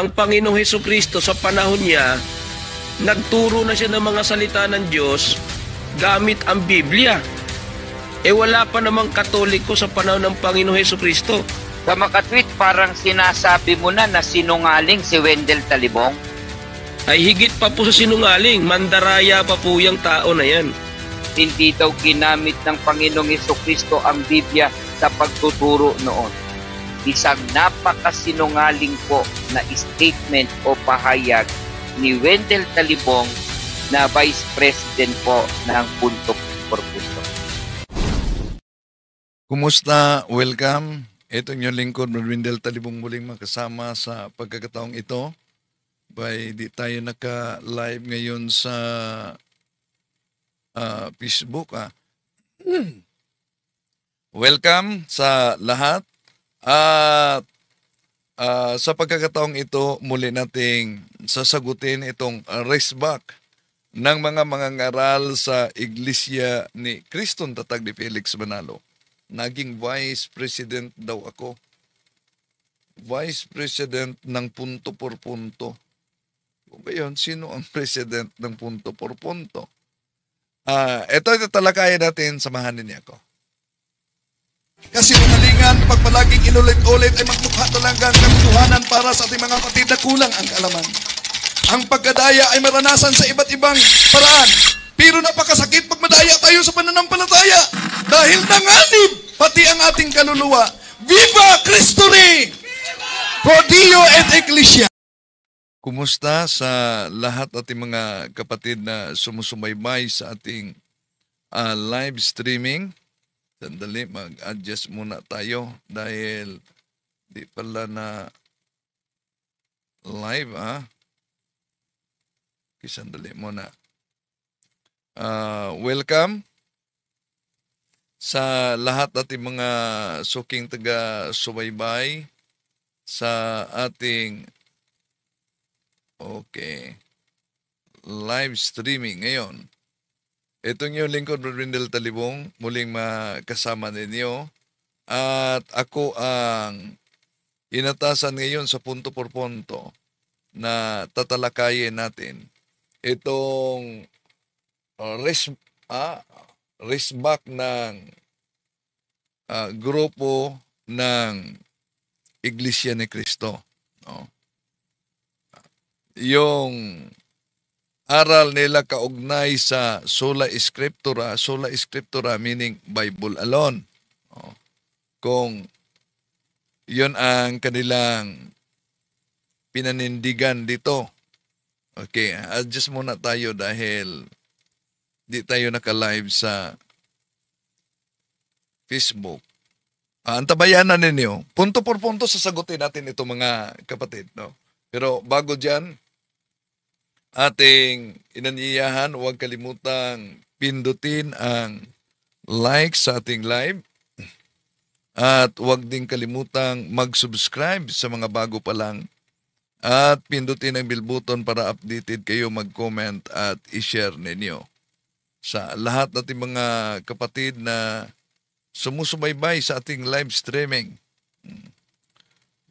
ang Panginoong Hesukristo sa panahon niya, nagturo na siya ng mga salita ng Diyos gamit ang Biblia. Wala pa namang Katoliko sa panahon ng Panginoong Hesukristo. Sa makatwit, parang sinasabi mo na sinungaling si Wendell Talibong. Ay higit pa po sa sinungaling, mandaraya pa po yung tao na yan. Hindi daw ginamit ng Panginoong Hesukristo ang Biblia sa pagtuturo noon. Isang napakasinungaling po na statement o pahayag ni Wendell Talibong na Vice President po ng Punto por Punto. Kumusta? Welcome. Ito yung lingkod, Wendell Talibong, muling makasama sa pagkakataong ito. Di tayo naka-live ngayon sa Facebook. Welcome sa lahat. At sa pagkakataong ito, muli nating sasagutin itong race back ng mga mangangaral sa Iglesia ni Kristong Tatag ni Felix Manalo. Naging Vice President daw ako. Vice President ng Punto por Punto. Kung gayon, sino ang President ng Punto por Punto? Ito talakayan natin, samahan niya ako. Kasi umalingan, pag palaging inulit-ulit ay magmukha talagang katotohanan para sa ating mga kapatid na kulang ang kaalaman. Ang pagkadaya ay maranasan sa iba't ibang paraan. Pero napakasakit pag madaya tayo sa pananampalataya. Dahil nanganib pati ang ating kaluluwa. Viva Cristo Rey! Pro Dio et Ecclesia! Kumusta sa lahat ating mga kapatid na sumusubaybay sa ating live streaming? Sandali, mag-adjust muna tayo dahil di pala na live, Okay, sandali muna. Welcome sa lahat ating mga suking taga-subaybay sa ating live streaming ngayon. Itong yung lingkod, Wendell Talibong, muling makasama ninyo. At ako ang inatasan ngayon sa Punto por Punto na tatalakayin natin itong race back ng grupo ng Iglesia ni Cristo. No? Yung aral nila kaugnay sa sola scriptura meaning Bible alone. No? Kung yun ang kanilang pinanindigan dito. Okay, adjust muna tayo dahil di tayo naka-live sa Facebook. Antabayanan ninyo. Punto por punto sasagutin natin ito mga kapatid. No? Pero bago dyan, ating inanyayahan, huwag kalimutang pindutin ang like sa ating live. At huwag din kalimutang mag-subscribe sa mga bago pa lang. At pindutin ang bell button para updated kayo, mag-comment at i-share ninyo. Sa lahat nating mga kapatid na sumusubaybay sa ating live streaming.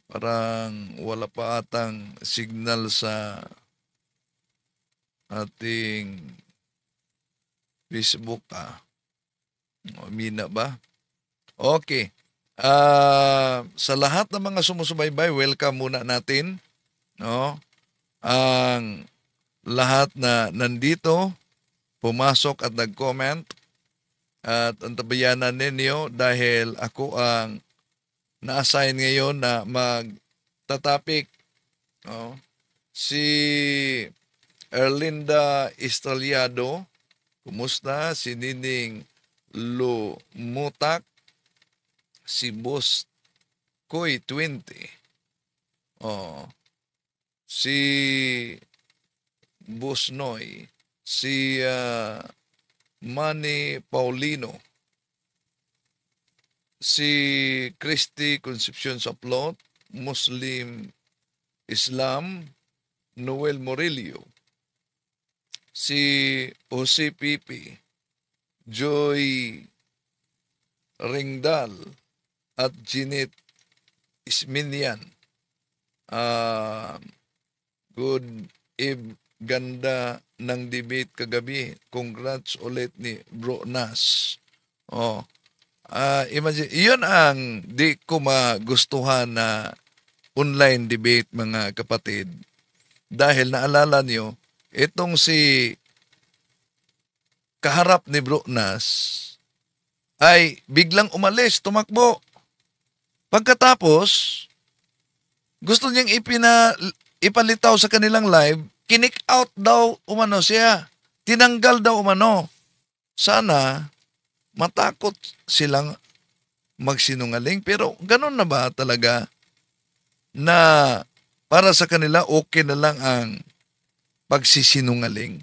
Parang wala pa atang signal sa ating Facebook. Mina ba? Okay. Sa lahat ng mga sumusubaybay, welcome muna natin. No? Ang lahat na nandito, pumasok at nag-comment. At antabayanan ninyo dahil ako ang na-assign ngayon na magtatapik. No? Si Erlinda Estaliado, kumusta? Si Nining Lumutak, si Boss Koy 20, si Boss Noy, si Manny Paulino, si Christy Concepcion Saplot, Muslim Islam, Noel Morillo, si Jose Pipi, Joy Ringdal, at Jeanette Isminian. Good eve, ganda ng debate kagabi. Congrats ulit ni Bro Nas. Oh. Imagine, iyon ang di ko magustuhan na online debate, mga kapatid. Dahil naalala niyo, itong si kaharap ni Bro Nas ay biglang umalis, tumakbo. Pagkatapos, gusto niyang ipalitaw sa kanilang live, kinik out daw umano siya. Tinanggal daw umano. Sana matakot silang magsinungaling. Pero ganun na ba talaga na para sa kanila okay na lang ang pagsisinungaling?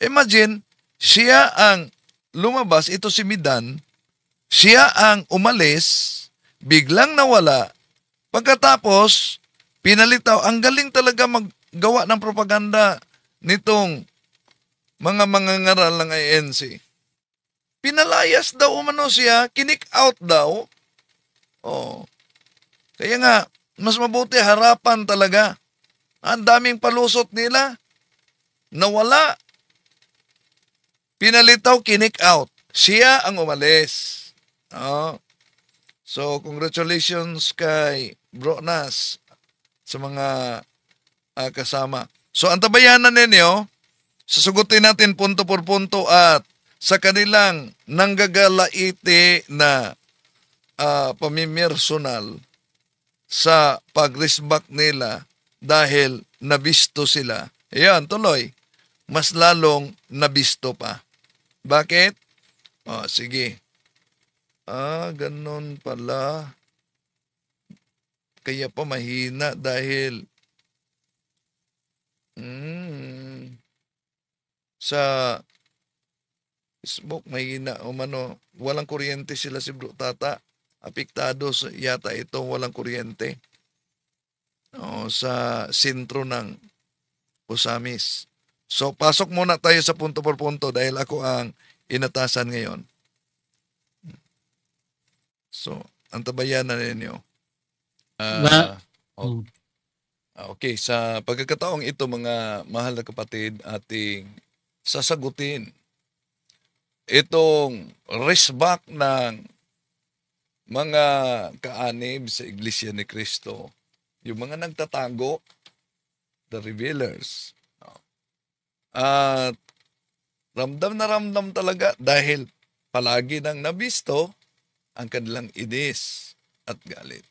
Imagine, siya ang lumabas, ito si Midan, siya ang umalis, biglang nawala, pagkatapos, pinalitaw, ang galing talaga maggawa ng propaganda nitong mga mangangaral ng INC. Pinalayas daw umano siya, kinik out daw. Oh. Kaya nga, mas mabuti harapan talaga. Ang daming palusot nila. Nawala. Pinalitaw, kinik out. Siya ang umalis. Oh. So, congratulations kay Bro Nas sa mga kasama. So, antabayanan ninyo, sasagutin natin punto por punto at sa kanilang nanggagalaiti na pamimersonal sa pag-risback nila dahil nabisto sila. Ayan, tuloy. Mas lalong nabisto pa. Bakit? Sige. Ganun pala. Kaya pa mahina dahil sa Facebook mahina umano, walang kuryente sila si Bro Tata. Apektado yata ito, walang kuryente. Sa sentro ng Usamis. So, pasok muna tayo sa punto por punto dahil ako ang inatasan ngayon. So, antabayan na ninyo. Okay, sa pagkakataong ito, mga mahal na kapatid, ating sasagutin itong resback ng mga kaanib sa Iglesia ni Cristo. Yung mga nagtatago, the revealers. At ramdam na ramdam talaga dahil palagi nang nabisto ang kanilang inis at galit.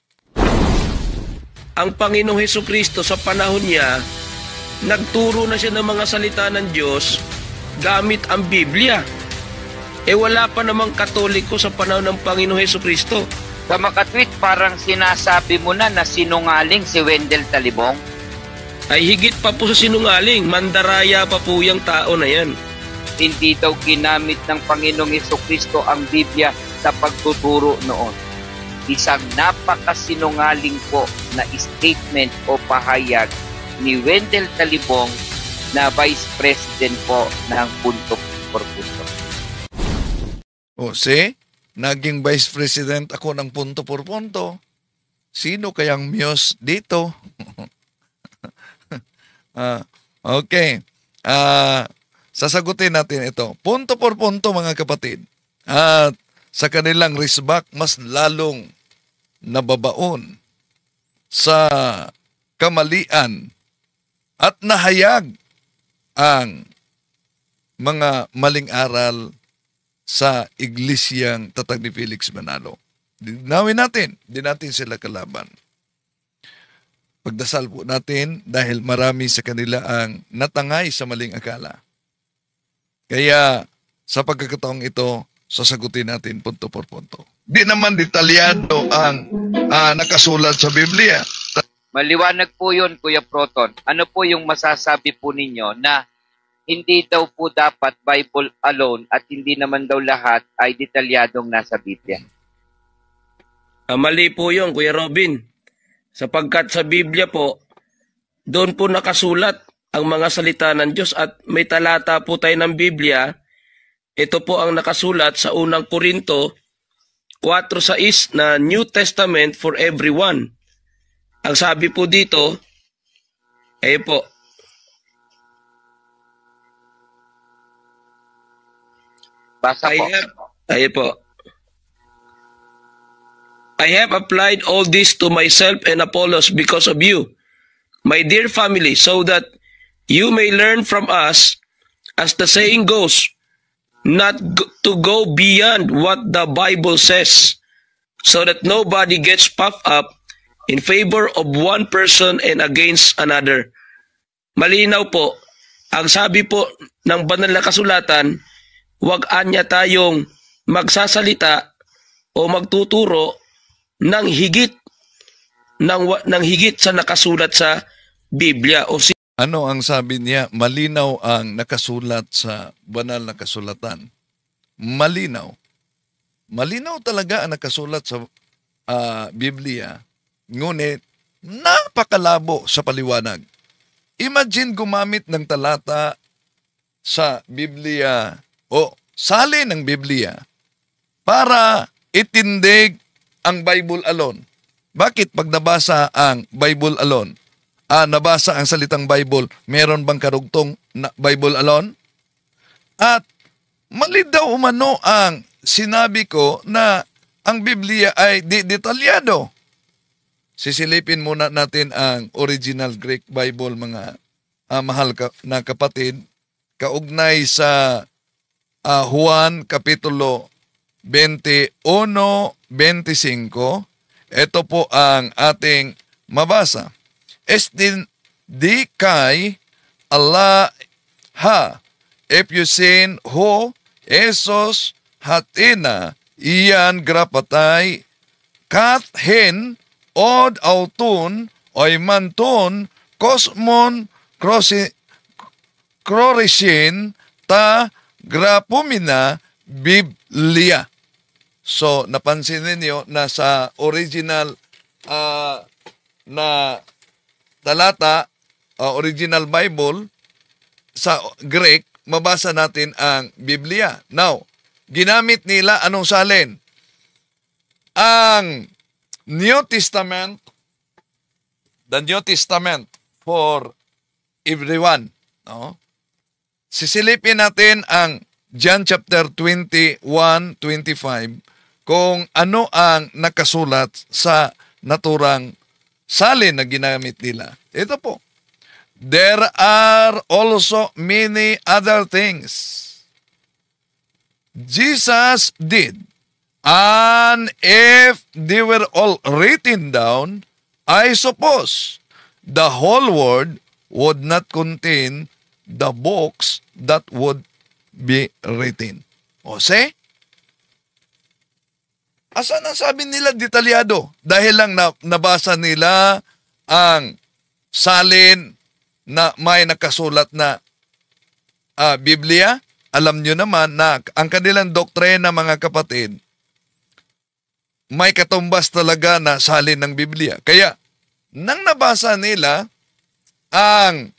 Ang Panginoong Hesukristo sa panahon niya, nagturo na siya ng mga salita ng Diyos gamit ang Biblia. Wala pa namang Katoliko sa panahon ng Panginoong Hesukristo. Sa makatwit, parang sinasabi mo na sinungaling si Wendell Talibong. Ay higit pa po sa sinungaling, mandaraya pa po yung tao na yan. Hindi daw ginamit ng Panginoong Hesukristo ang Biblia sa pagtuturo noon. Isang napakasinungaling po na statement o pahayag ni Wendell Talibong na Vice President po ng Punto por Punto. Naging Vice President ako ng Punto por Punto. Sino kayang Miyos dito? Okay. Sasagutin natin ito. Punto por punto, mga kapatid. At sa kanilang risback, mas lalong nababaon sa kamalian at nahayag ang mga maling aral sa iglesyang Tatag ni Felix Manalo. Dinawin natin, di natin sila kalaban. Pagdasal po natin dahil marami sa kanila ang natangay sa maling akala. Kaya sa pagkakataong ito, sasagutin natin punto por punto. Di naman detalyado ang nakasulat sa Biblia. Maliwanag po yun, Kuya Proton. Ano po yung masasabi po ninyo na hindi daw po dapat Bible alone at hindi naman daw lahat ay detalyadong nasa Biblia? Mali po yun, Kuya Robin. Sapagkat sa Biblia po, doon po nakasulat ang mga salita ng Diyos at may talata po tayo ng Biblia. Ito po ang nakasulat sa unang Korinto 4:6 na New Testament for everyone. Ang sabi po dito, Ayun po. Basa I po. have, ayun po. I have applied all this to myself and Apollos because of you, my dear family, so that you may learn from us, as the saying goes, to go beyond what the Bible says, so that nobody gets puffed up in favor of one person and against another. Malinaw po, ang sabi po ng banal na kasulatan, huwag anya tayong magsasalita o magtuturo ng higit ng higit sa nakasulat sa Biblia o Ano ang sabi niya? Malinaw ang nakasulat sa banal na kasulatan. Malinaw. Malinaw talaga ang nakasulat sa Biblia. Ngunit, napakalabo sa paliwanag. Imagine gumamit ng talata sa Biblia o salin ng Biblia para itindig ang Bible alone. Bakit pag nabasa ang Bible alone, nabasa ang salitang Bible, meron bang karugtong na Bible alone? At mali daw umano ang sinabi ko na ang Biblia ay detalyado. Sisilipin muna natin ang original Greek Bible, mga mahal na kapatid, kaugnay sa Juan Kapitulo 21:25. Ito po ang ating mabasa. Di kay Allah ha, epyusin ho, esos hatina, iyan grapatay, kathen, od autun, oy manton, kosmon, krorisin, ta, grapumina, Biblia. So, napansin ninyo na sa original na talata, original Bible, sa Greek, mabasa natin ang Biblia. Now, ginamit nila anong salin? Ang New Testament, the New Testament for everyone. No? Sisilipin natin ang John chapter 21:25 kung ano ang nakasulat sa naturang salin na ginamit nila. Ito po. There are also many other things Jesus did. And if they were all written down, I suppose the whole world would not contain the books that would be written. O see? Asan ang sabi nila detalyado? Dahil lang nabasa nila ang salin na may nakasulat na Biblia. Alam nyo naman na ang kanilang doktrina, mga kapatid, may katumbas talaga na salin ng Biblia. Kaya, nang nabasa nila ang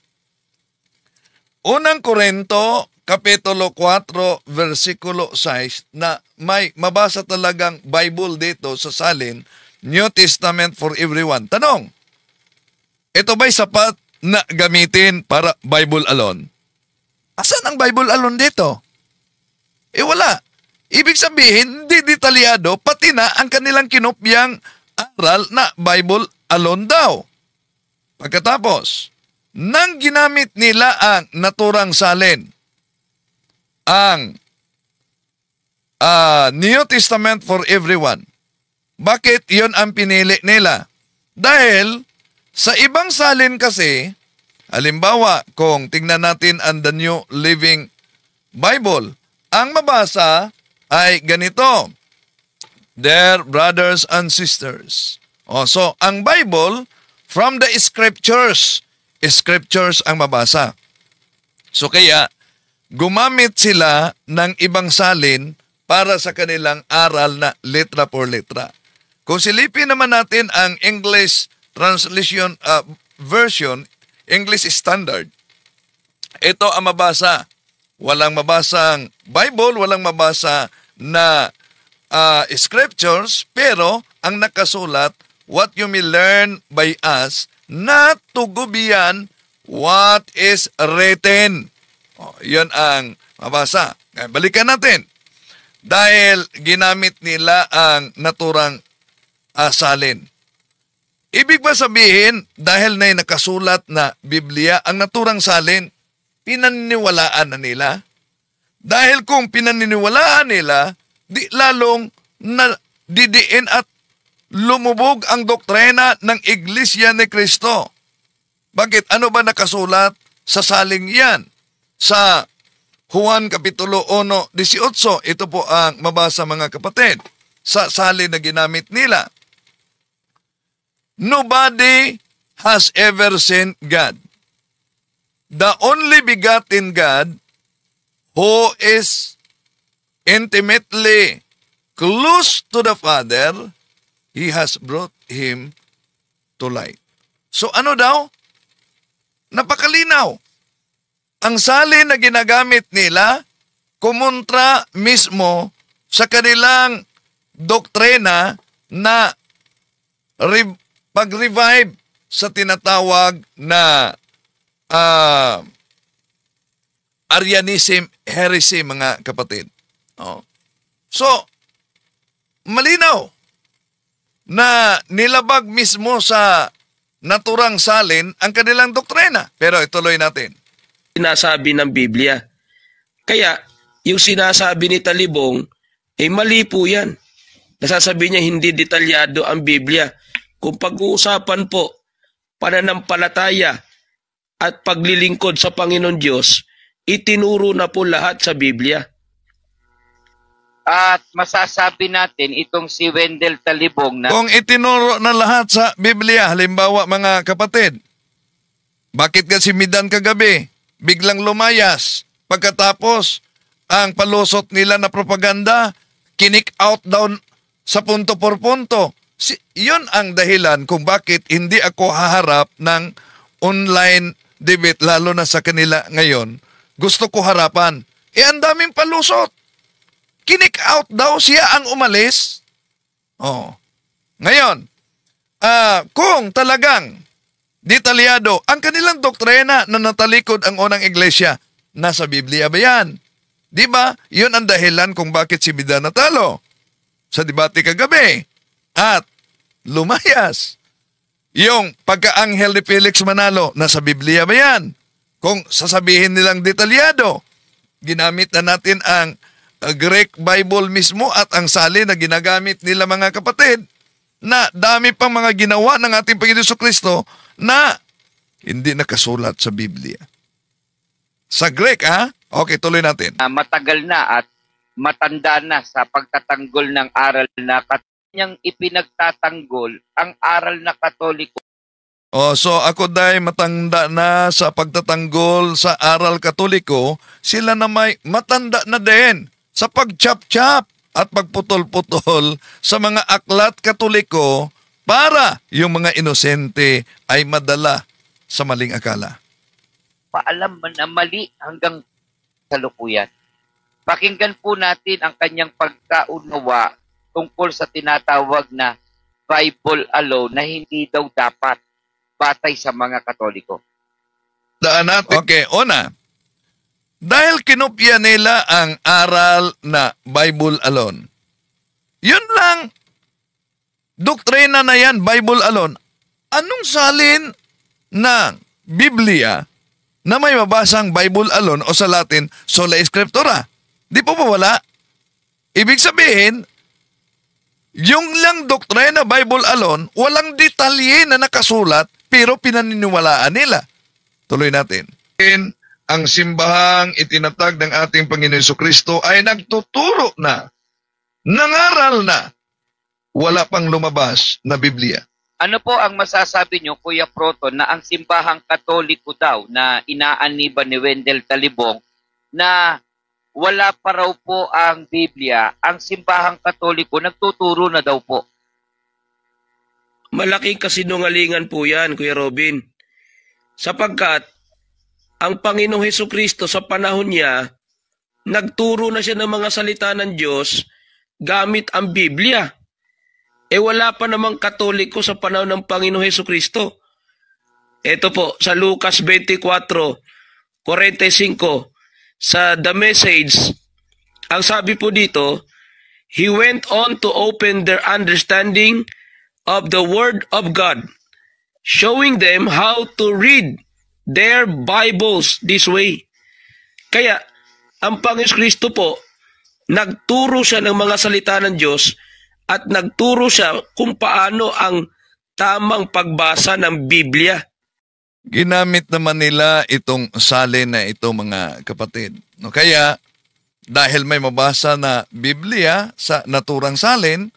unang Korinto, Kapitulo 4, versikulo 6, na may mabasa talagang Bible dito sa salin, New Testament for everyone. Tanong, ito ba'y sapat na gamitin para Bible alone? Asan ang Bible alone dito? Wala. Ibig sabihin, hindi detalyado, pati na ang kanilang kinopyang aral na Bible alone daw. Pagkatapos, nang ginamit nila ang naturang salin, ang New Testament for everyone. Bakit yon ang pinili nila? Dahil sa ibang salin kasi, halimbawa kung tingnan natin ang The New Living Bible, ang mabasa ay ganito, Dear brothers and sisters. So ang Bible, from the scriptures ang mabasa. So kaya, gumamit sila ng ibang salin para sa kanilang aral na letra por letra. Kung silipin naman natin ang English translation version, English Standard, ito ang mabasa. Walang mabasang Bible, walang mabasa na scriptures, pero ang nakasulat, what you may learn by us, not to go beyond what is written. Yun ang mabasa. Balikan natin. Dahil ginamit nila ang naturang salin. Ibig ba sabihin, dahil na nakasulat na Biblia, ang naturang salin, pinaniniwalaan na nila? Dahil kung pinaniniwalaan nila, di lalong didiin at lumubog ang doktrina ng Iglesia ni Cristo. Bakit? Ano ba nakasulat sa saling yan? Sa Juan Kapitulo 1:18, ito po ang mabasa mga kapatid, sa salin na ginamit nila. Nobody has ever seen God. The only begotten God who is intimately close to the Father, He has brought Him to light. So ano daw? Napakalinaw. Ang salin na ginagamit nila, kumontra mismo sa kanilang doktrina na pag-revive sa tinatawag na Arianism heresy, mga kapatid. So, malinaw na nilabag mismo sa naturang salin ang kanilang doktrina. Pero ituloy natin. Sinasabi ng Biblia. Kaya, yung sinasabi ni Talibong, mali po yan. Nasasabi niya hindi detalyado ang Biblia. Kung pag-uusapan po, pananampalataya at paglilingkod sa Panginoon Diyos, itinuro na po lahat sa Biblia. At masasabi natin itong si Wendell Talibong na kung itinuro na lahat sa Biblia, halimbawa mga kapatid, bakit ka si Midan kagabi biglang lumayas pagkatapos ang palusot nila na propaganda, kinik out down sa punto por punto? Yun ang dahilan kung bakit hindi ako haharap ng online debate, lalo na sa kanila ngayon. Gusto ko harapan. Ang daming palusot. Kinik out daw, siya ang umalis. Ngayon, kung talagang detalyado ang kanilang doktrina na natalikod ang unang iglesia, nasa Biblia ba yan? Di ba? Yun ang dahilan kung bakit si Bida natalo sa debate kagabi. At lumayas. Yung pagka-anghel ni Felix Manalo, nasa Biblia ba yan? Kung sasabihin nilang detalyado, ginamit na natin ang Greek Bible mismo at ang salin na ginagamit nila mga kapatid, na dami pang mga ginawa ng ating Panginoon Jesucristo na hindi nakasulat sa Biblia. Sa Greek, Okay, tuloy natin. Matagal na at matanda na sa pagtatanggol ng aral na kanyang ipinagtatanggol ang aral na Katoliko. So ako dahil matanda na sa pagtatanggol sa aral Katoliko, sila na may matanda na din sa pagchap-chap at pagputol-putol sa mga aklat Katoliko para yung mga inosente ay madala sa maling akala. Paalam man na mali hanggang kalukuyan. Pakinggan po natin ang kanyang pagkaunawa tungkol sa tinatawag na Bible alone na hindi daw dapat batay sa mga Katoliko. Daan natin. Okay, una. Dahil kinopya nila ang aral na Bible alone. Yun lang. Doktrina na yan, Bible alone. Anong salin ng Biblia na may mabasang Bible alone o sa Latin, sola scriptura? Di po ba wala? Ibig sabihin, yung lang doktrina Bible alone, walang detalye na nakasulat, pero pinaniniwalaan nila. Tuloy natin. Ang simbahang itinatag ng ating Panginoon Jesucristo ay nagtuturo na, nangaral na, wala pang lumabas na Biblia. Ano po ang masasabi nyo, Kuya Proton, na ang simbahang Katoliko daw na inaaniba ni Wendell Talibong na wala pa raw po ang Biblia, ang simbahang Katoliko nagtuturo na daw po? Malaking kasinungalingan po yan, Kuya Robin. Sapagkat ang Panginoong Hesukristo sa panahon niya, nagturo na siya ng mga salita ng Diyos gamit ang Biblia. Wala pa namang Katoliko sa panahon ng Panginoong Hesukristo. Ito po, sa Lucas 24:45, sa The Message, ang sabi po dito, He went on to open their understanding of the Word of God, showing them how to read their Bibles this way. Kaya, ang Panginoon Kristo po, nagturo siya ng mga salita ng Diyos at nagturo siya kung paano ang tamang pagbasa ng Biblia. Ginamit naman nila itong salin na ito, mga kapatid. No, kaya, dahil may mabasa na Biblia sa naturang salin,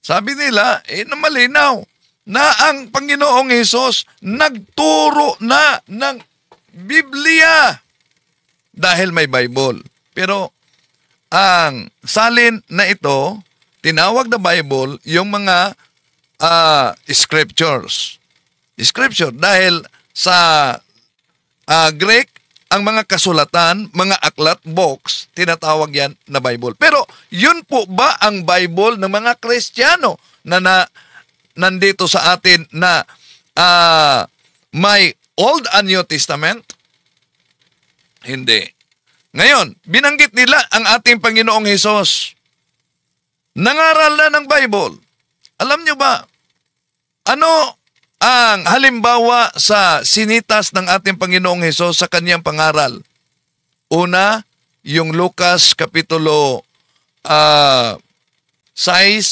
sabi nila, na malinaw na ang Panginoong Hesus nagturo na ng Biblia dahil may Bible. Pero ang salin na ito, tinawag na Bible, yung mga scriptures. Scripture dahil sa Greek, ang mga kasulatan, mga aklat, books, tinatawag yan na Bible. Pero yun po ba ang Bible ng mga Kristiyano na nandito sa atin na may Old and New Testament? Hindi. Ngayon, binanggit nila ang ating Panginoong Hesus. Nangaral na ng Bible. Alam nyo ba, ano ang halimbawa sa sinitas ng ating Panginoong Hesus sa kanyang pangaral? Una, yung Lucas Kapitulo 6,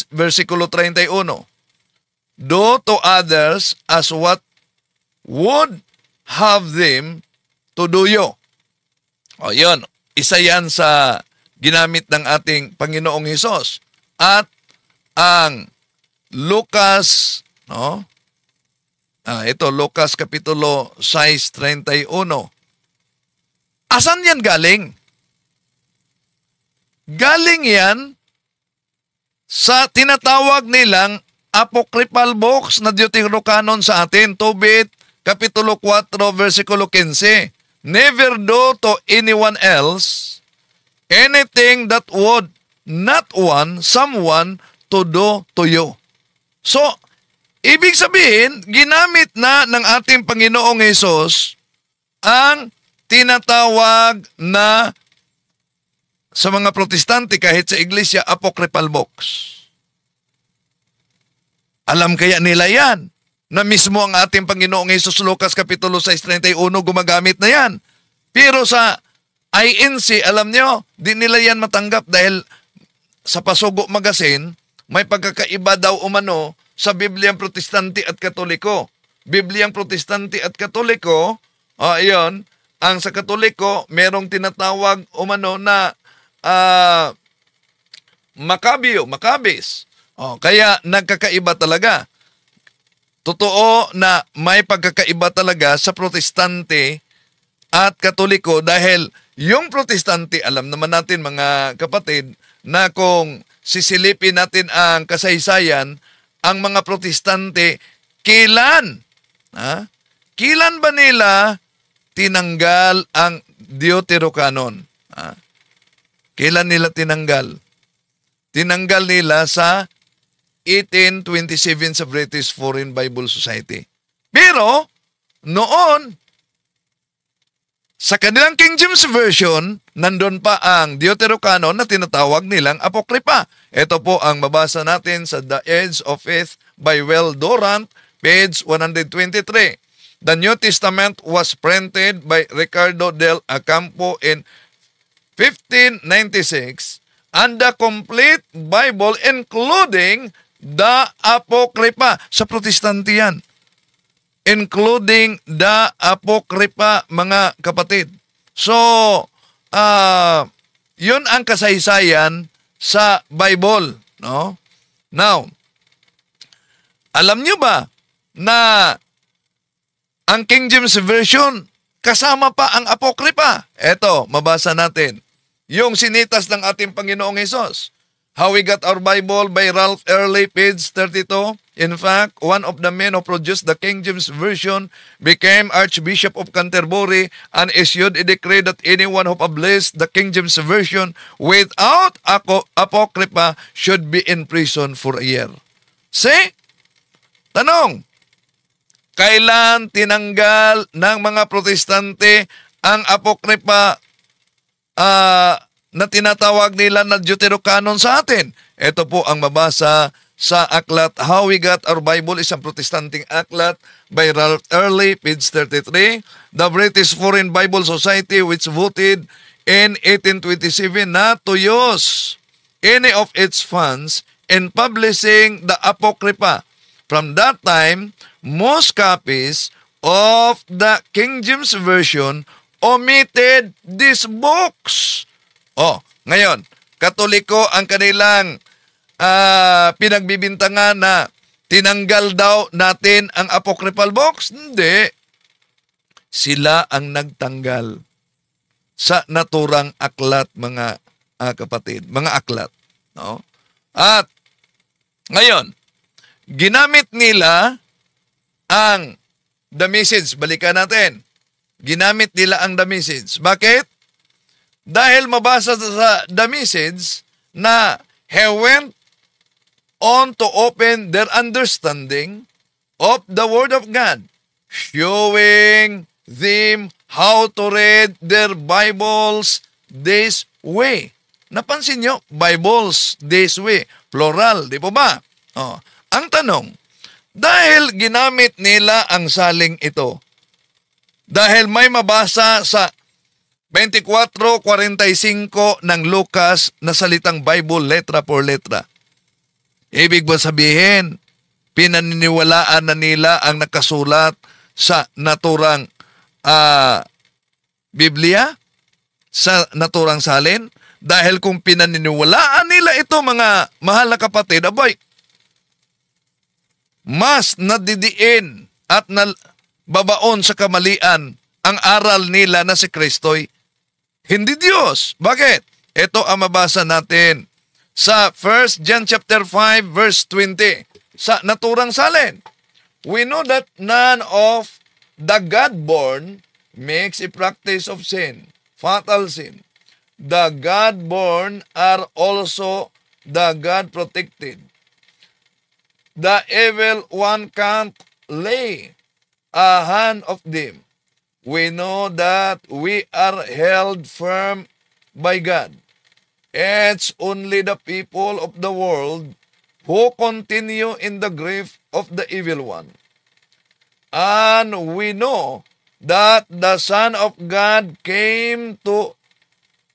versikulo 31. Do to others as what would have them to do you. O yun, isa yan sa ginamit ng ating Panginoong Hesus. At ang Lucas, no? Ito, Lucas Kapitulo 6:31. Asan yan galing? Galing yan sa tinatawag nilang apocryphal books na Deuterocanon sa atin. Tobit, Kapitulo 4, versikulo 15. Never do to anyone else anything that would not want someone to do to you. So, ibig sabihin, ginamit na ng ating Panginoong Hesus ang tinatawag na sa mga protestante kahit sa iglesia, apocryphal books. Alam kaya nila yan na mismo ang ating Panginoong Hesus, Lucas Kapitulo 6:31, gumagamit na yan. Pero sa INC, alam nyo, di nila yan matanggap dahil sa Pasugo Magazine, may pagkakaiba daw umano sa Bibliang Protestante at Katoliko. Bibliang Protestante at Katoliko, ayun, ang sa Katoliko, merong tinatawag umano na Maccabees. Kaya nagkakaiba talaga. Totoo na may pagkakaiba talaga sa Protestante at Katoliko dahil yung Protestante, alam naman natin mga kapatid, na kung sisilipin natin ang kasaysayan, ang mga Protestante, kailan ba nila tinanggal ang Deuterocanon? Kailan nila tinanggal? Tinanggal nila sa 1827 sa British Foreign Bible Society. Pero, noon, sa kanilang King James Version, nandun pa ang Deuterocanon na tinatawag nilang Apokrypha. Ito po ang mabasa natin sa The Edge of Faith by Will Durant, page 123. The New Testament was printed by Ricardo del Acampo in 1596, and the complete Bible including the Apokrypha. Sa Protestante yan. Including the Apokrypha, mga kapatid. So, yun ang kasaysayan sa Bible. No? Now, alam nyo ba na ang King James Version, kasama pa ang Apokrypha? Eto, mabasa natin. Yung sinitas ng ating Panginoong Hesus. How We Got Our Bible by Ralph Early, page 32. In fact, one of the men who produced the King James Version became Archbishop of Canterbury and issued a decree that anyone who published the King James Version without Apocrypha should be in prison for a year. See? Tanong, kailan tinanggal ng mga protestante ang apokripa na tinatawag nila na Deuterocanon sa atin? Ito po ang mabasa sa aklat How We Got Our Bible, isang protestanteng aklat by Ralph Early, page 33. The British Foreign Bible Society, which voted in 1827 not to use any of its funds in publishing the Apocrypha. From that time, most copies of the King James Version omitted these books. Ngayon, Katoliko ang kanilang pinagbibintangan na tinanggal daw natin ang apocryphal books. Hindi. Sila ang nagtanggal sa naturang aklat, mga kapatid. Mga aklat. No? At ngayon, ginamit nila ang the message. Balikan natin. Ginamit nila ang the message. Bakit? Dahil mabasa sa the message na he went on to open their understanding of the Word of God, showing them how to read their Bibles this way. Napansin nyo? Bibles this way. Plural, di po ba? Ang tanong, dahil ginamit nila ang saling ito, dahil may mabasa sa 24:45 ng Lucas na salitang Bible letra por letra. Ibig ba sabihin, pinaniniwalaan na nila ang nakasulat sa naturang Biblia? Sa naturang salin? Dahil kung pinaniniwalaan nila ito, mga mahal na kapatid, abay, mas nadidiin at babaon sa kamalian ang aral nila na si Kristo'y hindi Diyos. Bakit? Ito ang mabasa natin sa 1 John chapter 5 verse 20 sa naturang salin. We know that none of the God-born makes a practice of sin, fatal sin. The God-born are also the God-protected. The evil one can't lay a hand of them. We know that we are held firm by God. It's only the people of the world who continue in the grief of the evil one. And we know that the Son of God came to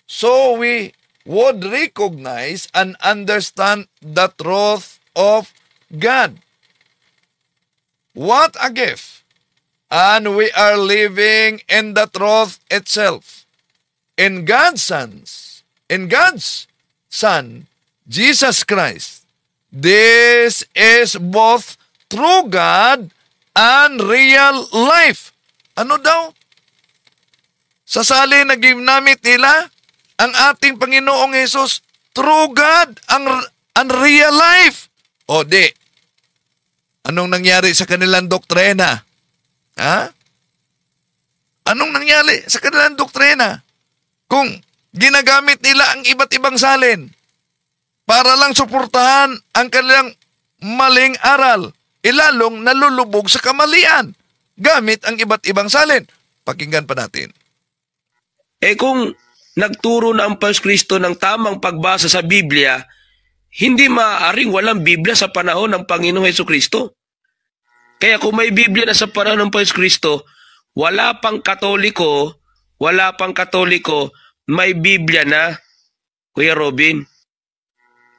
so we would recognize and understand the truth of God. What a gift! And we are living in the truth itself. In God's Son, Jesus Christ. This is both true God and real life. Ano daw? Sa sali na ginamit nila, ang ating Panginoong Hesus, true God and real life. O di, anong nangyari sa kanilang doktrina? Anong nangyari sa kanilang doktrina? Kung ginagamit nila ang iba't ibang salin para lang suportahan ang kanilang maling aral, ilalong nalulubog sa kamalian gamit ang iba't ibang salin. Pakinggan pa natin. Kung nagturo na ang Panginoong Kristo ng tamang pagbasa sa Biblia, hindi maaaring walang Biblia sa panahon ng Panginoong Hesukristo. Kaya kung may Biblia na sa panahon ng Panginoong Kristo, wala pang Katoliko, may Biblia na, Kuya Robin.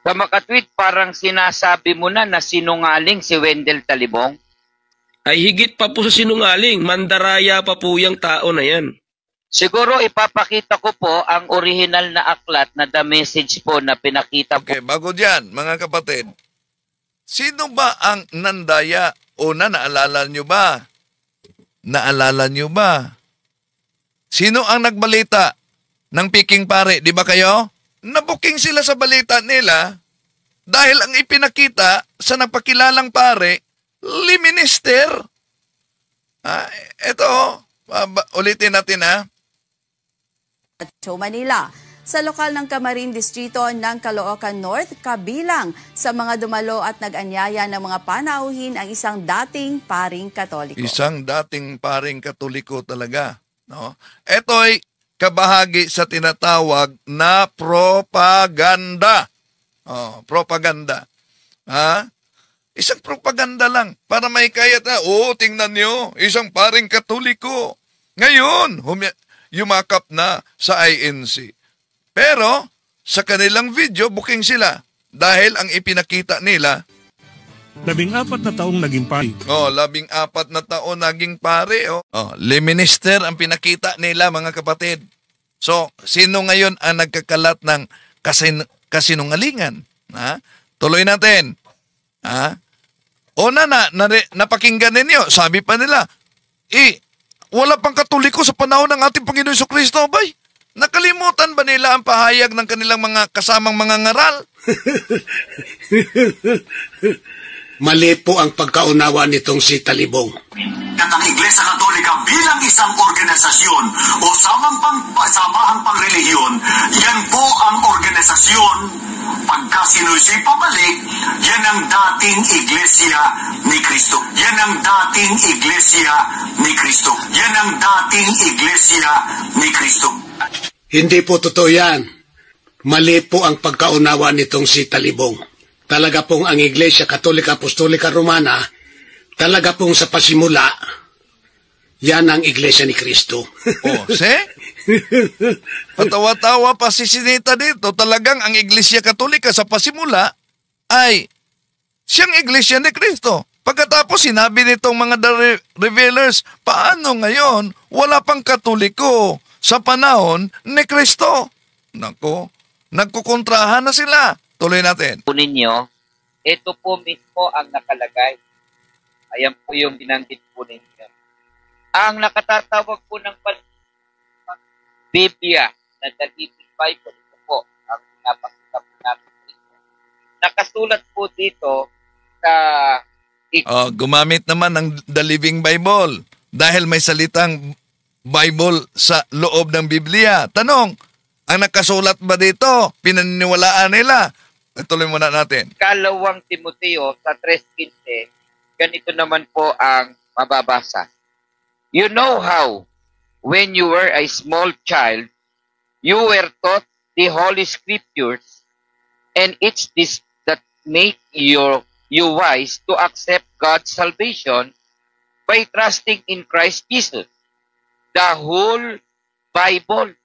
Sa makatwid, parang sinasabi mo na sinungaling si Wendell Talibong. Ay higit pa po sa sinungaling, mandaraya pa po yung tao na yan. Siguro ipapakita ko po ang original na aklat na The Message po na pinakita po. Okay, bago dyan, mga kapatid, sino ba ang nandaya? Una, naalala nyo ba? Sino ang nagbalita ng Peking Pare? Di ba kayo? Nabuking sila sa balita nila dahil ang ipinakita sa nagpakilalang pare, liminister. Ito, ulitin natin Metro Manila. sa lokal ng Camarin Distrito ng Caloocan North, kabilang sa mga dumalo at nag-anyaya ng mga panauhin ang isang dating paring Katoliko. Isang dating paring Katoliko talaga. No? Ito'y kabahagi sa tinatawag na propaganda. Propaganda. Ha? Isang propaganda lang para may kayat na, tingnan nyo, isang paring Katoliko. Ngayon, yumakap na sa INC. Pero, sa kanilang video, booking sila. Dahil ang ipinakita nila, 14 na taong naging pari. 14 na taon naging pare. Liminister ang pinakita nila, mga kapatid. So, sino ngayon ang nagkakalat ng kasinungalingan? Ha? Tuloy natin. Ha? Napakinggan ninyo. Sabi pa nila, wala pang Katoliko sa panahon ng ating Panginoon Jesucristo. Bay, nakalimutan ba nila ang pahayag ng kanilang mga kasamang mga ngaral? Mali po ang pagkaunawa nitong si Talibong. At ang Iglesia Katolika bilang isang organisasyon o samahang pangrelihiyon, yan po ang organisasyon. Pagka sinusoy pabalik, yan ang dating Iglesia ni Kristo. Yan ang dating Iglesia ni Kristo. Yan ang dating Iglesia ni Kristo. Hindi po totoo yan. Mali po ang pagkaunawa nitong si Talibong. Talaga pong ang Iglesia Katolika Apostolika Romana, talaga pong sa pasimula, yan ang Iglesia ni Kristo. Patawa-tawa pa si Sinita dito. Talagang ang Iglesia Katolika sa pasimula ay siyang Iglesia ni Kristo. Pagkatapos sinabi nitong mga revealers, paano ngayon wala pang Katoliko sa panahon ni Kristo? Nako, nagkukontrahan na sila. Tuloy natin. Po ninyo, ito po mismo ang nakalagay. Ayan po yung binanggit po ninyo. Ang nakatatawag po ng Biblia na the Living Bible, ito po ang pinapakita po natin dito. Nakasulat po dito sa... gumamit naman ng The Living Bible dahil may salitang Bible sa loob ng Biblia. Tanong, ang nakasulat ba dito? Pinaniniwalaan nila? Ituloy muna natin. Kalawang Timoteo sa 3:15, ganito naman po ang mababasa. You know how, when you were a small child, you were taught the Holy Scriptures, and it's this that make you wise to accept God's salvation by trusting in Christ Jesus. The whole Bible.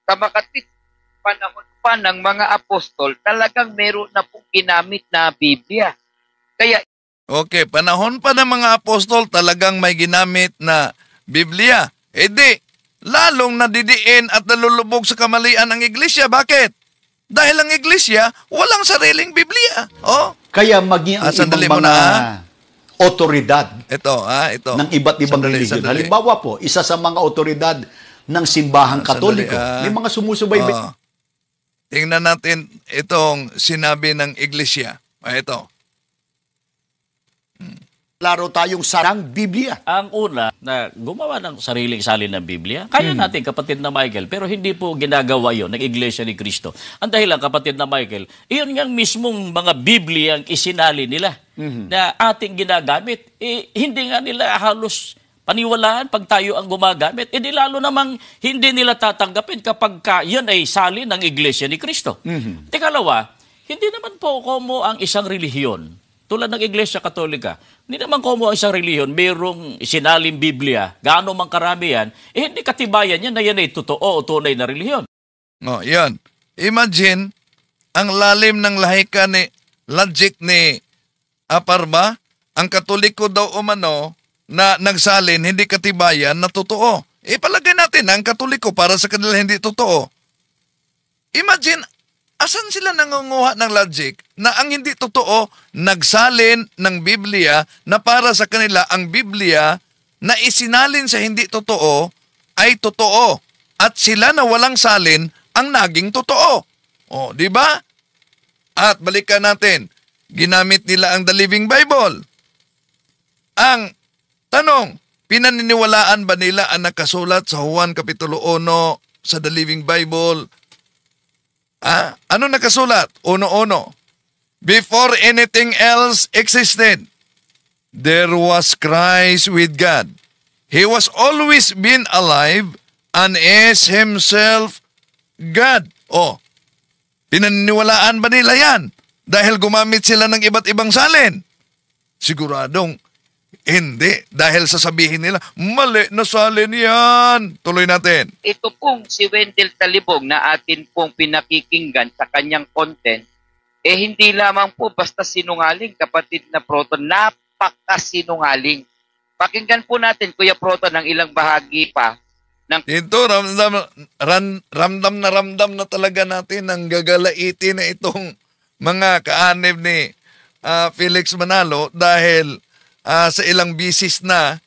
Kamakatid, panahon pa ng mga apostol, talagang meron na pong ginamit na Biblia. Kaya, okay, panahon pa ng mga apostol, talagang may ginamit na Biblia. Lalong nadidiin at nalulubog sa kamalian ang Iglesia. Bakit? Dahil ang Iglesia, walang sariling Biblia. Kaya maging ang ibang mga otoridad ito. ng iba't ibang religion. Halimbawa po, isa sa mga otoridad ng simbahang Katoliko, may mga sumusubaybay. Tingnan natin itong sinabi ng Iglesia. Ito. Laro tayong sarang Biblia. Ang una, na gumawa ng sariling salin ng Biblia, kaya natin, kapatid na Michael, pero hindi po ginagawa yon ng Iglesia ni Cristo. Ang dahilan, kapatid na Michael, iyon nga mismong mga Biblia ang isinali nila na ating ginagamit. Hindi nga nila halos paniwalaan pag tayo ang gumagamit. Di lalo namang hindi nila tatanggapin kapag yan ay salin ng Iglesia ni Cristo. Tikalawa, hindi naman po komo ang isang relihiyon. Tulad ng Iglesia Katolika, hindi naman komo ang isang relihiyon, mayroong sinaling Biblia, gaano mang karami yan, hindi katibayan yan na yan ay totoo o tunay na relihiyon. Yan. Imagine, ang lalim ng lahika ni logic ni Aparba, ang Katoliko daw umano na nagsalin, hindi katibayan na totoo. Palagay natin na ang Katoliko para sa kanila hindi totoo. Imagine, asan sila nangunguha ng logic na ang hindi totoo, nagsalin ng Biblia na para sa kanila ang Biblia na isinalin sa hindi totoo ay totoo. At sila na walang salin ang naging totoo. Di ba? At balikan natin, ginamit nila ang The Living Bible. Ang tanong, pinaniniwalaan ba nila ang nakasulat sa Juan Kapitulo 1 sa The Living Bible Ano nakasulat? Uno-uno. Before anything else existed, there was Christ with God. He was always been alive and is himself God. Pinaniniwalaan ba nila yan? Dahil gumamit sila ng iba't ibang salin? Siguradong hindi. Dahil sasabihin nila, mali na salin yan. Tuloy natin. Ito pong si Wendell Talibong na atin pong pinakikinggan sa kanyang content, hindi lamang po basta sinungaling, kapatid na Proton, napakasinungaling. Pakinggan po natin, Kuya Proton, ng ilang bahagi pa. Ito, ramdam na talaga natin ang gagalaitin na itong mga kaanib ni Felix Manalo dahil sa ilang bisis na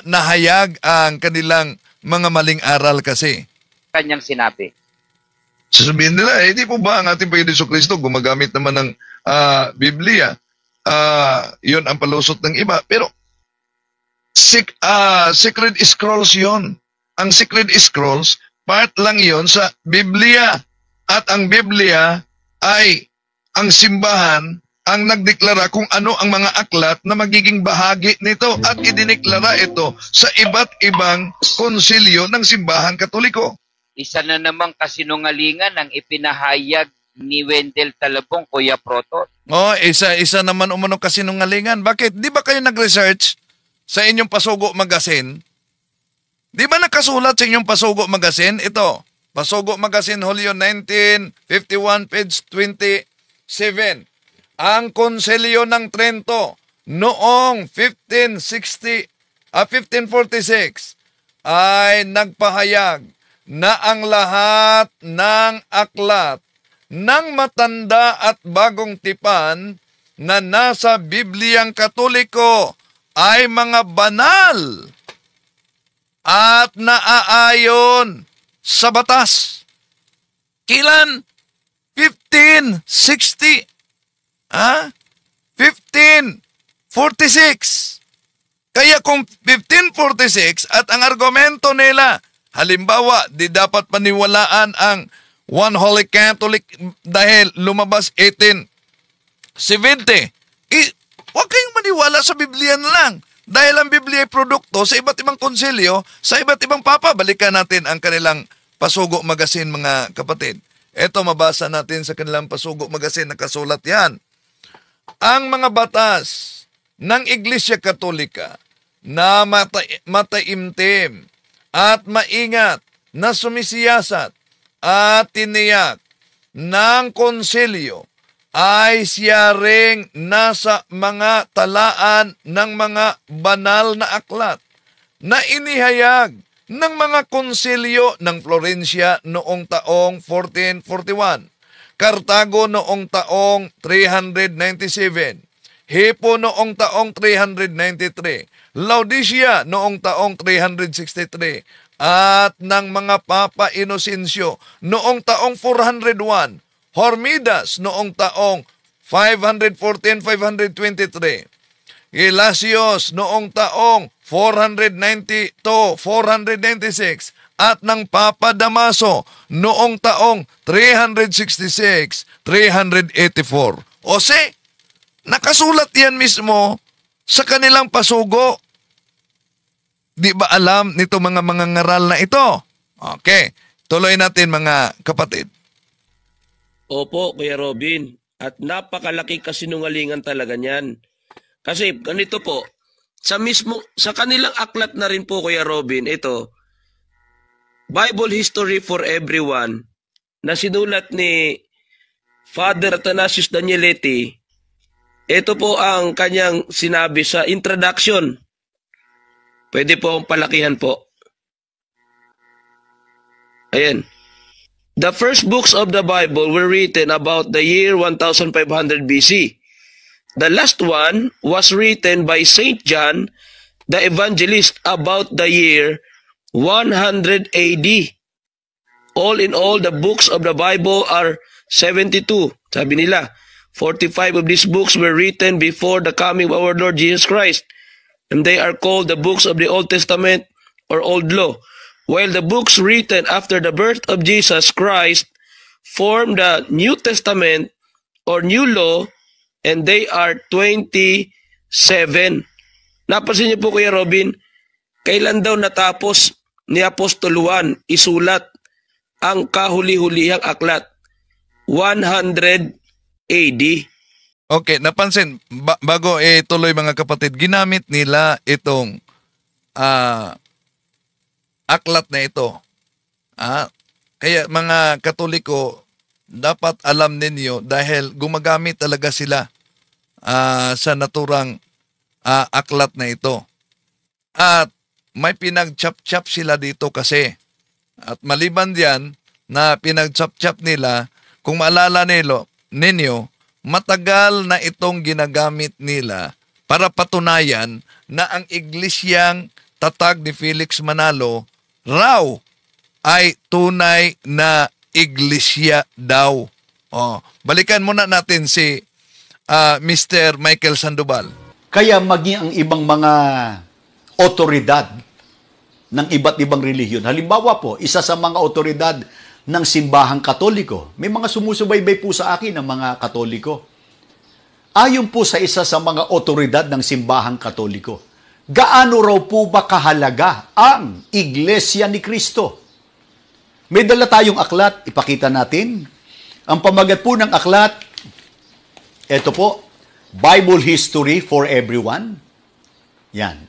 nahayag ang kanilang mga maling aral kasi. Kanyang sinabi. Sasabihin nila, hindi po ba ang ating Panginoon Jesucristo gumagamit naman ng Biblia? Yun ang palusot ng iba. Pero Secret Scrolls yon. Ang Secret Scrolls, part lang yon sa Biblia. At ang Biblia ay ang simbahan ang nagdeklara kung ano ang mga aklat na magiging bahagi nito at idineklara ito sa iba't ibang konsilyo ng simbahang Katoliko. Isa na namang kasinungalingan ang ipinahayag ni Wendell Talibong, Kuya Proton. Isa naman umunong kasinungalingan. Bakit? Di ba kayo nag-research sa inyong Pasugo Magazine? Di ba nakasulat sa inyong Pasugo Magazine? Ito, Pasugo Magazine, Hulyo 1951, page 27. Ang Konsilyo ng Trento noong 1546 ay nagpahayag na ang lahat ng aklat ng matanda at bagong tipan na nasa Bibliang Katoliko ay mga banal at naaayon sa batas. Kailan? 1560. 1546. Kaya kung 1546 at ang argumento nila, halimbawa, di dapat paniwalaan ang One Holy Catholic dahil lumabas 1870. Huwag kayong maniwala sa Biblia na lang. Dahil ang Biblia ay produkto sa iba't ibang konsilyo, sa iba't ibang papa. Balikan natin ang kanilang Pasugo Magazine, mga kapatid. Ito, mabasa natin sa kanilang Pasugo Magazine, nakasulat yan. Ang mga batas ng Iglesia Katolika na mataimtim at maingat na sumisiyasat at tiniyak ng konsilyo ay siya ring nasa mga talaan ng mga banal na aklat na inihayag ng mga konsilyo ng Florencia noong taong 1441, Cartago noong taong 397, Hippo noong taong 393, Laodicea noong taong 363, at ng mga Papa Inocencio noong taong 401, Hormidas noong taong 514-523, Gelasios noong taong 490-496, at ng Papa Damaso noong taong 366-384. Nakasulat yan mismo sa kanilang pasugo. Di ba alam nito mga ngaral na ito? Okay, tuloy natin mga kapatid. Opo, Kuya Robin. At napakalaki kasinungalingan talaga niyan. Kasi ganito po, sa kanilang aklat na rin po, Kuya Robin, ito, Bible History for Everyone, na sinulat ni Father Athanasius Danieletti. Ito po ang kanyang sinabi sa introduction. Pwede po ang palakihan po. Ayan. The first books of the Bible were written about the year 1500 BC. The last one was written by Saint John the Evangelist about the year 100 AD. All in all, the books of the Bible are 72. Sabi nila, 45 of these books were written before the coming of our Lord Jesus Christ, and they are called the books of the Old Testament or Old Law, while the books written after the birth of Jesus Christ form the New Testament or New Law, and they are 27. Napansin niyo po, Kuya Robin, kailan daw natapos ni Apostol Juan isulat ang kahuli-hulihang aklat? 100 AD. Okay, napansin, bago tuloy mga kapatid, ginamit nila itong aklat na ito. Kaya mga Katoliko, dapat alam ninyo dahil gumagamit talaga sila sa naturang aklat na ito. At may pinag-chap-chap sila dito kasi. At maliban diyan na pinag-chap-chap nila, kung maalala ninyo, matagal na itong ginagamit nila para patunayan na ang iglesyang tatag ni Felix Manalo raw ay tunay na iglesia daw. Balikan muna natin si Mr. Michael Sandoval. Kaya maging ang ibang mga otoridad ng iba't ibang relihiyon. Halimbawa po, isa sa mga otoridad ng simbahang Katoliko. May mga sumusubaybay po sa akin ng mga Katoliko. Ayon po sa isa sa mga otoridad ng simbahang Katoliko, gaano raw po ba kahalaga ang Iglesia ni Cristo? May dala tayong aklat, ipakita natin. Ang pamagat po ng aklat, ito po, Bible History for Everyone. Yan.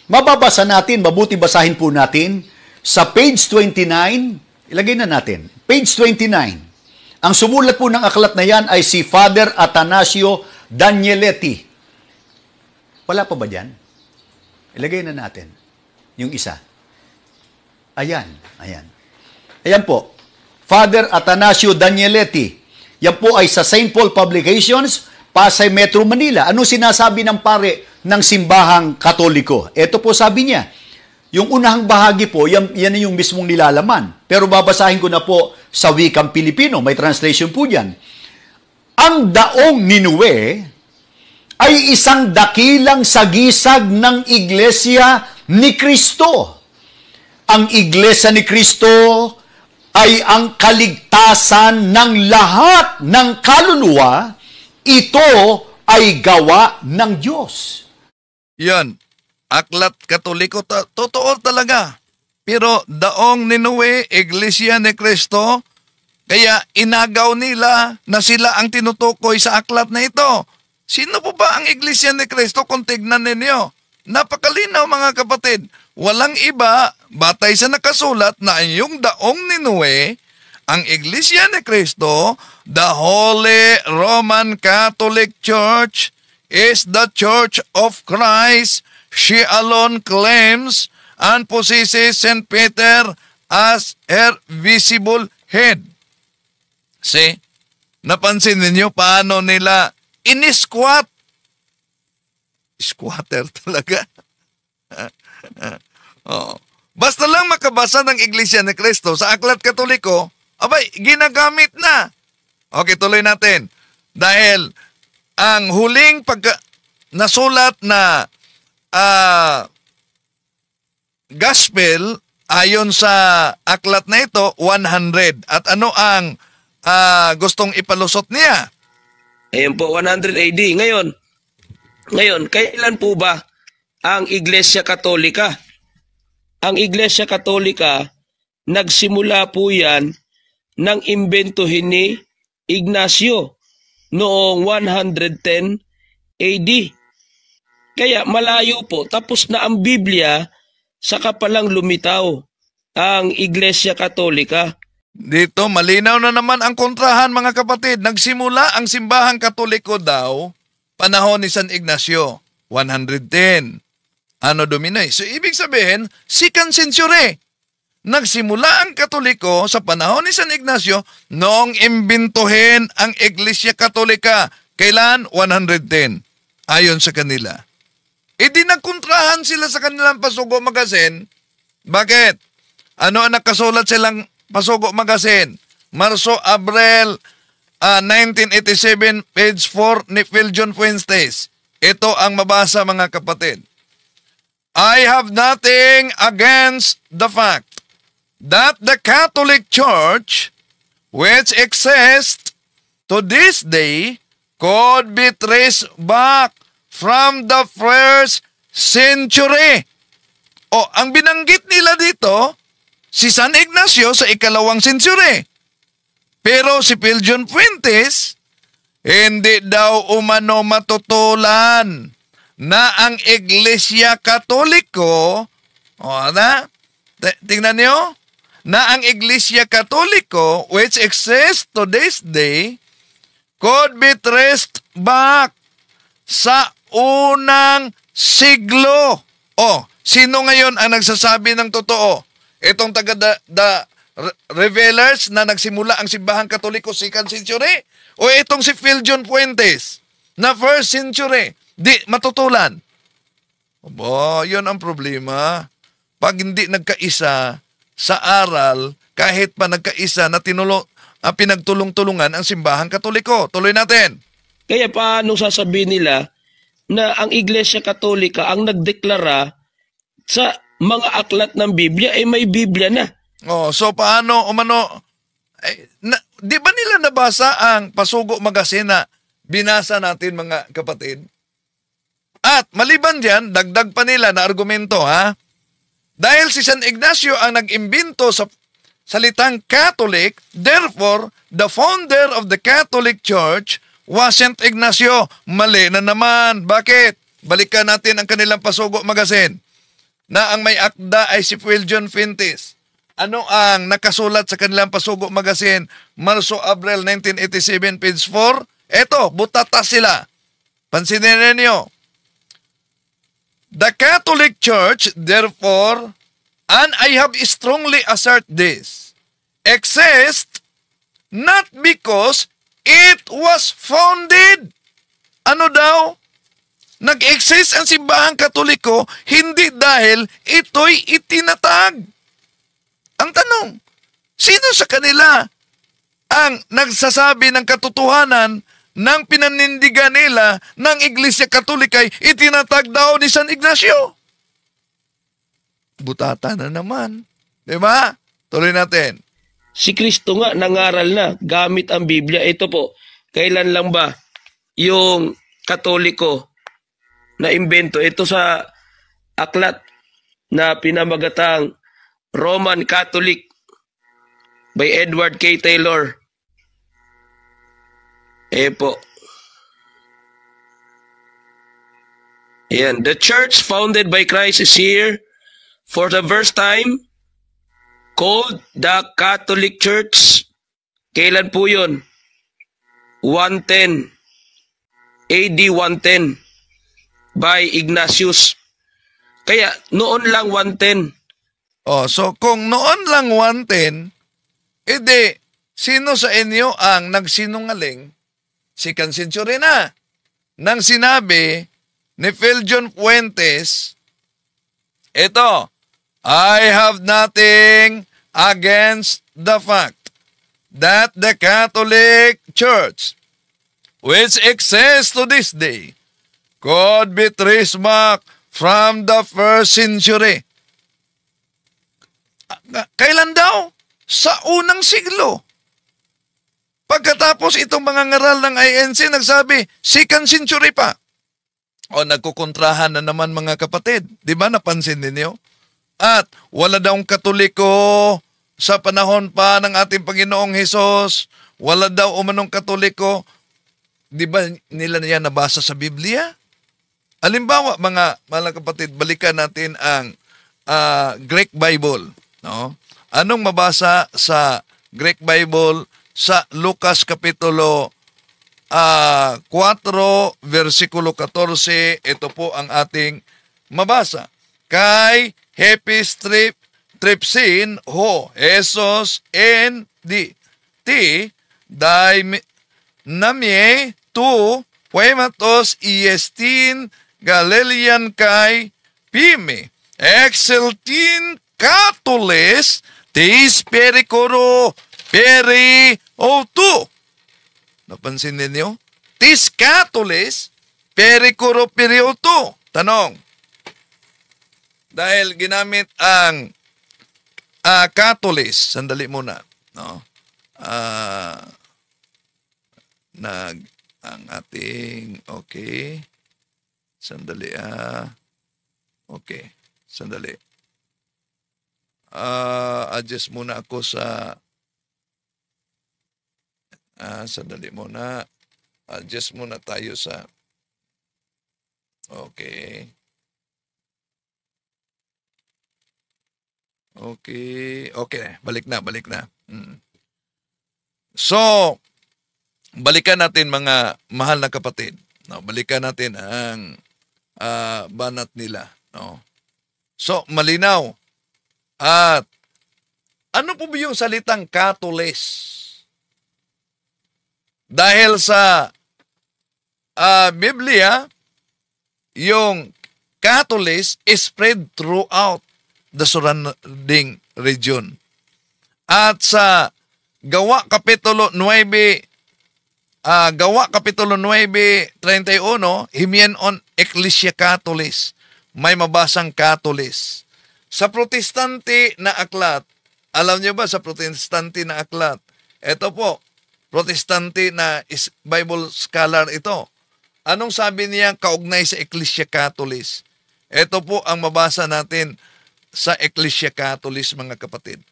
Mababasa natin, mabuti basahin po natin sa page 29. Ilagay na natin. Page 29. Ang sumulat po ng aklat na yan ay si Father Atanasio Danieletti. Wala pa ba dyan? Ilagay na natin. Yung isa. Ayan. Ayan. Ayan po. Father Atanasio Danieletti. Yan po ay sa St. Paul Publications, Pasay Metro Manila. Ano sinasabi ng pare ng simbahang Katoliko? Ito po sabi niya. Yung unahang bahagi po, yan yung mismong nilalaman. Pero babasahin ko na po sa wikang Pilipino. May translation po dyan. Ang daong Ninue ay isang dakilang sagisag ng Iglesia ni Cristo. Ang Iglesia ni Cristo ay ang kaligtasan ng lahat ng kaluluwa. Ito ay gawa ng Diyos. Yan. Aklat Katoliko, totoo talaga. Pero daong Ninue, Iglesia ni Cristo, kaya inagaw nila na sila ang tinutukoy sa aklat na ito. Sino po ba ang Iglesia ni Cristo kung tignan ninyo? Napakalinaw mga kapatid. Walang iba, batay sa nakasulat na yung daong Ninue, ang Iglesia ni Cristo, the Holy Roman Catholic Church, is the Church of Christ. She alone claims and possesses St. Peter as her visible head. See? Napansin ninyo paano nila in-squat? Squatter talaga. Basta lang makabasa ng Iglesia ni Cristo sa Aklat Katoliko, abay, ginagamit na. Okay, tuloy natin. Dahil ang huling nasulat na gospel ayon sa aklat na ito 100. At ano ang gustong ipalusot niya? Ayun po, 100 AD. Ngayon, kailan po ba ang Iglesia Katolika? Ang Iglesia Katolika, nagsimula po yan ng imbentohin ni Ignacio noong 110 AD. Kaya malayo po, tapos na ang Biblia, saka palang lumitaw ang Iglesia Katolika. Dito, malinaw na naman ang kontrahan mga kapatid. Nagsimula ang simbahang Katoliko daw, panahon ni San Ignacio, 110. Ano Domini? So, ibig sabihin, second century. Nagsimula ang Katoliko sa panahon ni San Ignacio noong imbintuhin ang Iglesia Katolika. Kailan? 110. Ayon sa kanila. Di nagkontrahan sila sa kanilang Pasugo Magazine. Bakit? Ano ang nakasulat silang Pasugo Magazine? Marso, Abril, 1987, page 4 ni Phil John Fuentes. Ito ang mabasa mga kapatid. I have nothing against the fact that the Catholic Church which exist to this day could be traced back from the first century. O, ang binanggit nila dito, si San Ignacio sa ikalawang century. Pero si Phil John Fuentes, hindi daw umano matutulan na ang Iglesia Katoliko, tingnan niyo, na ang Iglesia Katoliko, which exists to this day, could be traced back sa unang siglo. O, sino ngayon ang nagsasabi ng totoo? Itong taga the Revelers na nagsimula ang simbahang Katoliko 2nd century? O itong si Phil John Fuentes na 1st century? Di matutulan. Aba, yun ang problema. Pag hindi nagkaisa sa aral, kahit pa nagkaisa na pinagtulong-tulungan ang simbahang Katoliko. Tuloy natin. Kaya paano sasabihin nila na ang Iglesia Katolika ang nagdeklara sa mga aklat ng Biblia ay may Biblia na? Oh, so paano umano di ba nila nabasa ang Pasugo Magazine na binasa natin, mga kapatid? At maliban diyan, dagdag pa nila na argumento, ha? Dahil si San Ignacio ang nag-imbento sa salitang Catholic, therefore the founder of the Catholic Church was Saint Ignacio. Mali na naman. Bakit? Balikan natin ang kanilang Pasugo Magazine na ang may akda ay si Phil John Fuentes. Ano ang nakasulat sa kanilang Pasugo Magazine, Marso-Abril 1987, page 4? Eto, butata sila. Pansinin ninyo. The Catholic Church, therefore, and I have strongly assert this, exists not because it was founded. Ano daw? Nag-exist ang simbahang Katoliko hindi dahil ito'y itinatag. Ang tanong, sino sa kanila ang nagsasabi ng katotohanan ng pinanindigan nila ng Iglesia Katolika ay itinatag daw ni San Ignacio? Butata na naman. Diba? Tuloy natin. Si Kristo nga nangaral na gamit ang Biblia. Ito po, kailan lang ba yung Katoliko na imbento? Ito sa aklat na pinamagatang Roman Catholic by Edward K. Taylor. Po. Ayan. The church founded by Christ is here for the first time, called the Catholic Church. Kailan po yun? 110. AD 110 by Ignatius. Kaya noon lang 110. Oh, so kung noon lang 110, edi sino sa inyo ang nagsinungaling? 2nd century na. Nang sinabi ni Phil John Fuentes, ito, I have nothing against the fact that the Catholic Church, which exists to this day, could be traced back from the 1st century. Kailan daw? Sa unang siglo. Pagkatapos itong mga ngaral ng INC nagsabi, 2nd century pa. O nagkukontrahan na naman, mga kapatid. Di ba napansin ninyo? At wala daw Katoliko sa panahon pa ng ating Panginoong Hesus. Wala daw umanong Katoliko. Di ba nila niya nabasa sa Biblia? Halimbawa, mga kapatid, balikan natin ang Greek Bible. No? Anong mabasa sa Greek Bible sa Lucas Kapitulo 4, versikulo 14? Ito po ang ating mabasa. Kay hepis tripsin ho, esos en di ti, dai namie tu, poematos iestin Galilean kay pime, exeltin Catoles, tis pericoro, peri o tu. Napansin ninyo? Tis Catoles, pericoro, peri o tu. Tanong. Dahil ginamit ang Catoles, sandali muna. No? ang ating, okay, sandali, okay, sandali. Adjust muna ako sa, sandali muna, adjust muna tayo sa, okay. Okay, balik na. So, balikan natin mga mahal na kapatid. No, balikan natin ang banat nila. No? So, malinaw. At ano po ba yung salitang katolis? Dahil sa Biblia, yung katolis is spread throughout the surrounding region. At sa Gawa Kapitulo 9:31, himian on Ecclesia Catholis. May mabasang Catholis. Sa protestante na aklat, alam niyo ba sa protestante na aklat? Ito po, protestante na Bible scholar ito. Anong sabi niya kaugnay sa Ecclesia Catholis? Ito po ang mabasa natin sa Ecclesia Catholis, mga kapatid.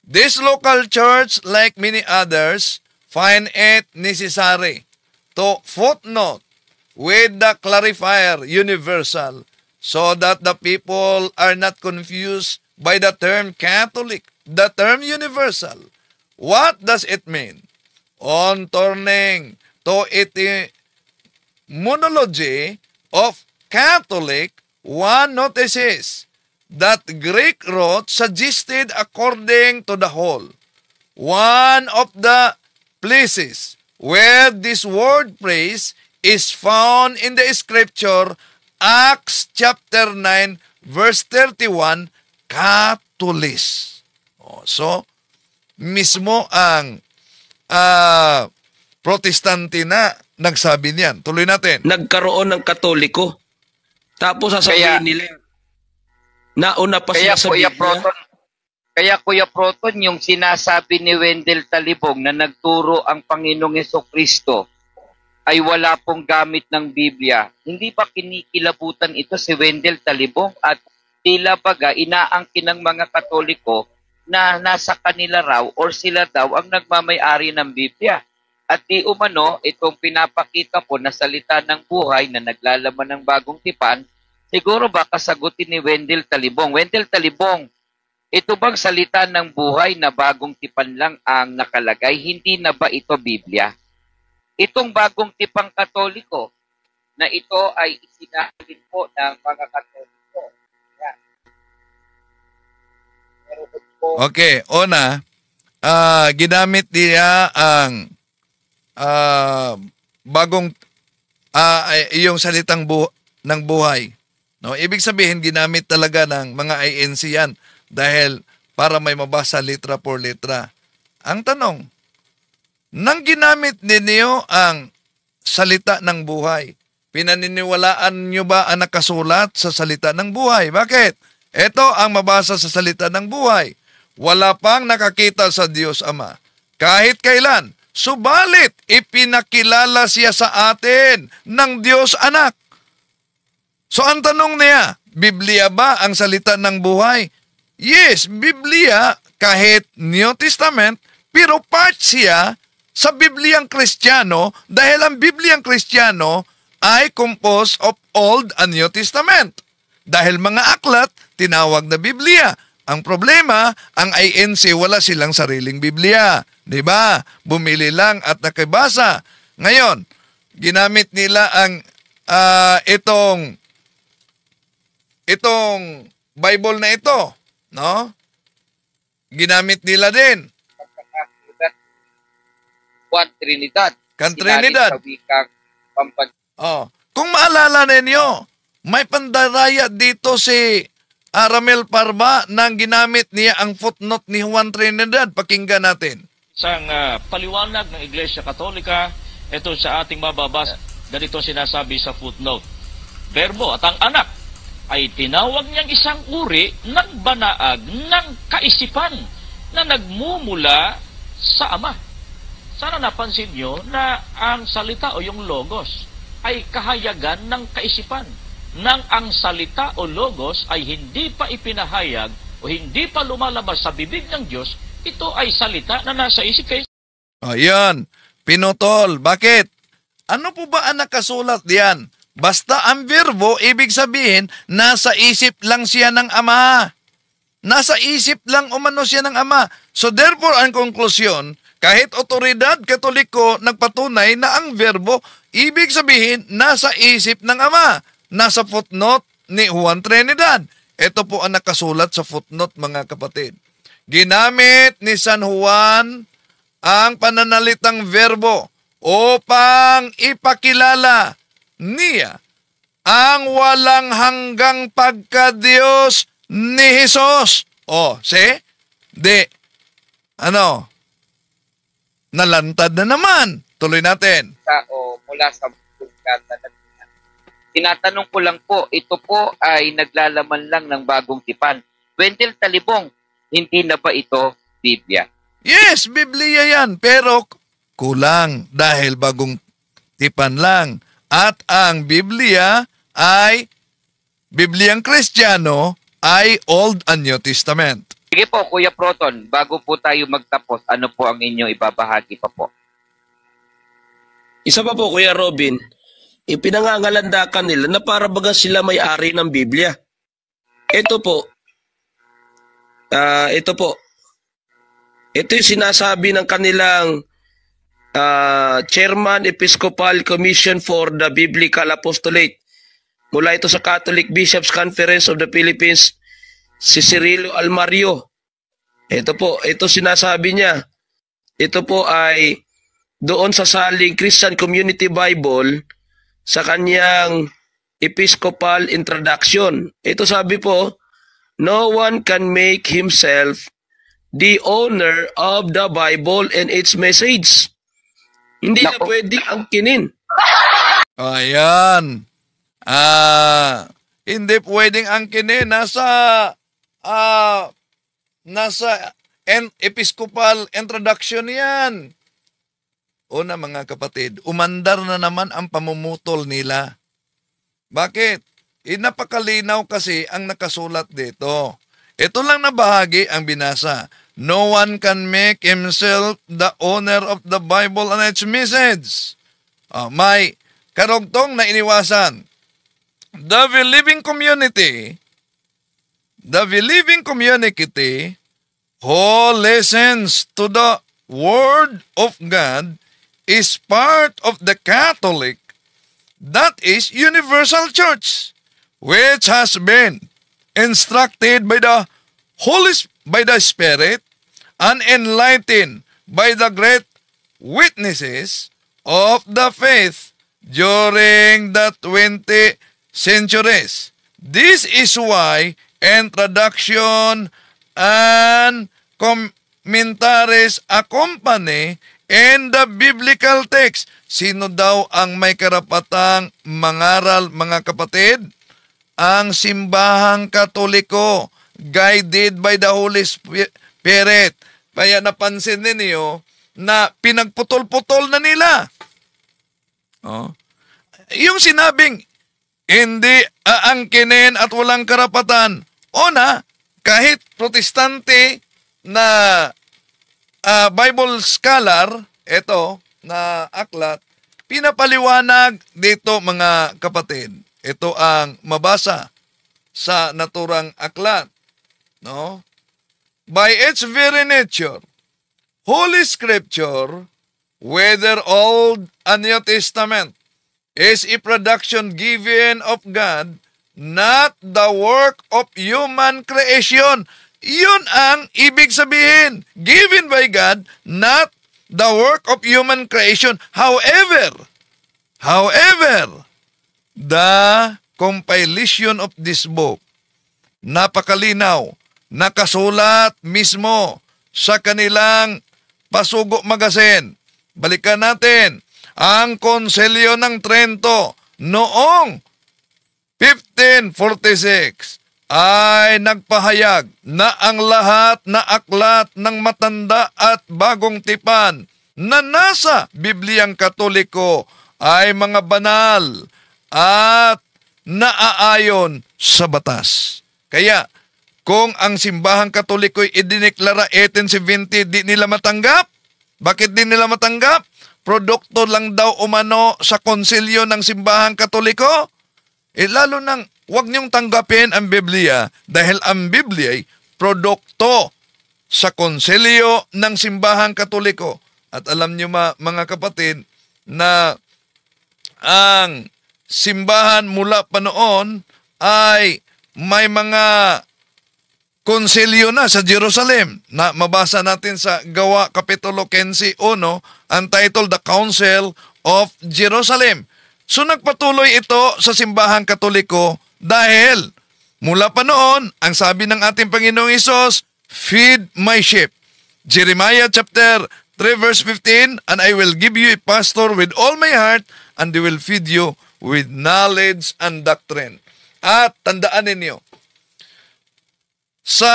This local church, like many others, find it necessary to footnote with the clarifier universal so that the people are not confused by the term Catholic, the term universal. What does it mean? On turning to etymology of Catholic, one notices that Greek root suggested according to the whole. One of the places where this word phrase is found in the scripture, Acts chapter 9, verse 31, Catholis. So, mismo ang protestante na nagsabi niyan. Tuloy natin. Nagkaroon ng Katoliko. Tapos sasabihin nila, nauna pa sila sa Biblia. Kaya Kuya Proton, yung sinasabi ni Wendell Talibong na nagturo ang Panginoong Jesucristo ay wala pong gamit ng Biblia. Hindi ba kinikilabutan ito si Wendell Talibong at tila baga inaangkin ng mga Katoliko na nasa kanila raw or sila daw ang nagmamay-ari ng Biblia. At di umano, itong pinapakita po na salita ng buhay na naglalaman ng bagong tipan, siguro ba kasagutin ni Wendell Talibong? Wendell Talibong, ito bang salita ng buhay na bagong tipan lang ang nakalagay? Hindi na ba ito Biblia? Itong bagong tipang Katoliko na ito ay isinalin po ng mga Katoliko. Yan. Okay, una, ginamit niya ang bagong yung salitang ng buhay. No, ibig sabihin ginamit talaga ng mga INC yan dahil para may mabasa litra por litra. Ang tanong, nang ginamit ninyo ang salita ng buhay, pinaniniwalaan nyo ba ang nakasulat sa salita ng buhay? Bakit? Ito ang mabasa sa salita ng buhay. Wala pang nakakita sa Diyos Ama kahit kailan. Subalit, ipinakilala siya sa atin ng Diyos Anak. So ang tanong niya, Biblia ba ang salita ng buhay? Yes, Biblia kahit New Testament, pero part siya sa Bibliang Kristiyano dahil ang Bibliang Kristiyano ay composed of Old and New Testament. Dahil mga aklat, tinawag na Biblia. Ang problema, ang INC wala silang sariling Biblia. Diba? Bumili lang at nakibasa. Ngayon, ginamit nila ang itong Bible na ito, no? Ginamit nila din. Trinidad. Trinidad. Kung maalala ninyo, may pandaraya dito si Ramel Parba nang ginamit niya ang footnote ni Juan Trinidad. Pakinggan natin. Isang paliwanag ng Iglesia Katolika, ito sa ating mababasa, ganito sinasabi sa footnote. Verbo at ang anak ay tinawag niyang isang uri ng banaag ng kaisipan na nagmumula sa Ama. sana napansin nyo na ang salita o yung logos ay kahayagan ng kaisipan. Nang ang salita o logos ay hindi pa ipinahayag o hindi pa lumalabas sa bibig ng Diyos, ito ay salita na nasa isip kayo. Ayan, pinutol. Bakit? Ano po ba ang nakasulat diyan? Basta ang verbo, ibig sabihin, nasa isip lang siya ng Ama. Nasa isip lang umano siya ng Ama. So therefore, ang konklusyon, kahit otoridad Katoliko nagpatunay na ang verbo, ibig sabihin, nasa isip ng Ama. Nasa footnote ni Juan Trinidad. Ito po ang nakasulat sa footnote, mga kapatid. Ginamit ni San Juan ang pananalitang verbo upang ipakilala niya ang walang hanggang pagka-Diyos ni Jesus. O, nalantad na naman. Tuloy natin. Tao mula sa pagkata na tinatanong ko lang po, ito po ay naglalaman lang ng bagong tipan. Wendell Talibong, hindi na ba ito Biblia? Yes, Biblia yan. Pero kulang dahil bagong tipan lang. At ang Biblia ay, Bibliang Kristiyano ay Old and New Testament. Sige po, Kuya Proton, bago po tayo magtapos, ano po ang inyong ibabahagi pa po? Isa pa po, Kuya Robin, ipinangangalandakan nila na para baga sila may-ari ng Biblia. Ito po. Ito yung sinasabi ng kanilang Chairman Episcopal Commission for the Biblical Apostolate. Mula ito sa Catholic Bishops Conference of the Philippines, si Cirilo Almario. Ito po, ito sinasabi niya. Ito po ay doon sa saling Christian Community Bible sa kanyang Episcopal Introduction. Ito sabi po, no one can make himself the owner of the Bible and its message. Hindi na pwedeng angkinin. Ayan. Hindi pwedeng angkinin. Nasa Episcopal Introduction yan. Una, mga kapatid, umandar na naman ang pamumutol nila. Bakit? Napakalinaw kasi ang nakasulat dito. Ito lang na bahagi ang binasa. No one can make himself the owner of the Bible and its message. May karugtong na iniwasan. The believing community who listens to the Word of God is part of the Catholic, that is Universal Church, which has been instructed by the Spirit and enlightened by the great witnesses of the faith during the 20 centuries. This is why introduction and commentaries accompany in the biblical text. Sino daw ang may karapatang mangaral, mga kapatid? Ang simbahang Katoliko, guided by the Holy Spirit. Kaya napansin ninyo na pinagputol-putol na nila. Yung sinabing, hindi aangkinin at walang karapatan. Una, kahit protestante na Bible scholar, ito, na aklat, pinapaliwanag dito, mga kapatid. Ito ang mabasa sa naturang aklat. No? By its very nature, Holy Scripture, whether Old and New Testament, is a production given of God, not the work of human creation. Yun ang ibig sabihin. Given by God, not the work of human creation. However, the compilation of this book, napakalinaw, nakasulat mismo sa kanilang Pasugo Magazine. Balikan natin ang Konselyo ng Trento noong 1546 ay nagpahayag na ang lahat na aklat ng matanda at bagong tipan na nasa Bibliang Katoliko ay mga banal at naaayon sa batas. Kaya, kung ang simbahang Katoliko'y idineklara 1870, di nila matanggap. Bakit di nila matanggap? Produkto lang daw umano sa konsilyo ng simbahang Katoliko. Lalo nang huwag niyong tanggapin ang Biblia dahil ang Biblia ay produkto sa konsilyo ng simbahang Katoliko. At alam niyo mga kapatid na ang simbahan mula pa noon ay may mga konsilyo na sa Jerusalem na mabasa natin sa Gawa Kapitulo 15:1, ang title The Council of Jerusalem. So nagpatuloy ito sa simbahang Katoliko dahil mula pa noon, ang sabi ng ating Panginoong Hesus, feed my sheep. Jeremiah chapter 3 verse 15, and I will give you a pastor with all my heart, and they will feed you with knowledge and doctrine. At tandaan ninyo, sa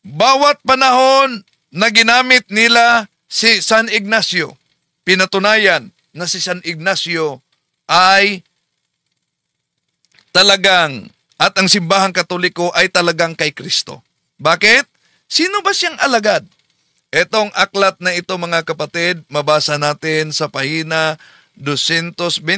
bawat panahon na ginamit nila si San Ignacio, pinatunayan na si San Ignacio ay talagang, at ang simbahang Katoliko ay talagang kay Kristo. Bakit? Sino ba siyang alagad? Etong aklat na ito mga kapatid, mabasa natin sa pahina 229.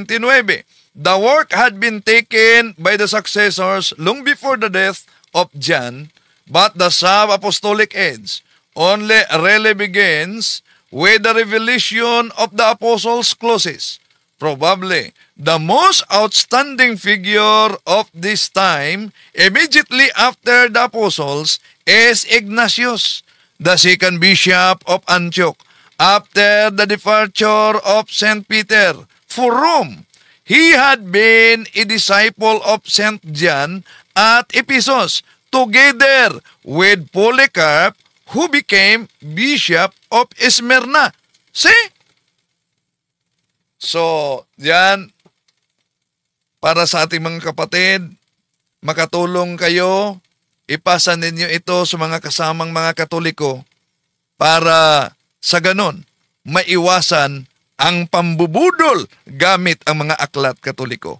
The work had been taken by the successors long before the death of John, but the sub-apostolic age only really begins with the revelation of the apostles' clauses. Probably the most outstanding figure of this time, immediately after the apostles, is Ignatius, the second bishop of Antioch, after the departure of St. Peter for Rome. He had been a disciple of St. John at Ephesus, together with Polycarp, who became bishop of Smyrna. See? So, yan, para sa ating mga kapatid, makatulong kayo, ipasa ninyo ito sa mga kasamang mga Katoliko para sa ganon, maiwasan ang pambubudol gamit ang mga aklat Katoliko.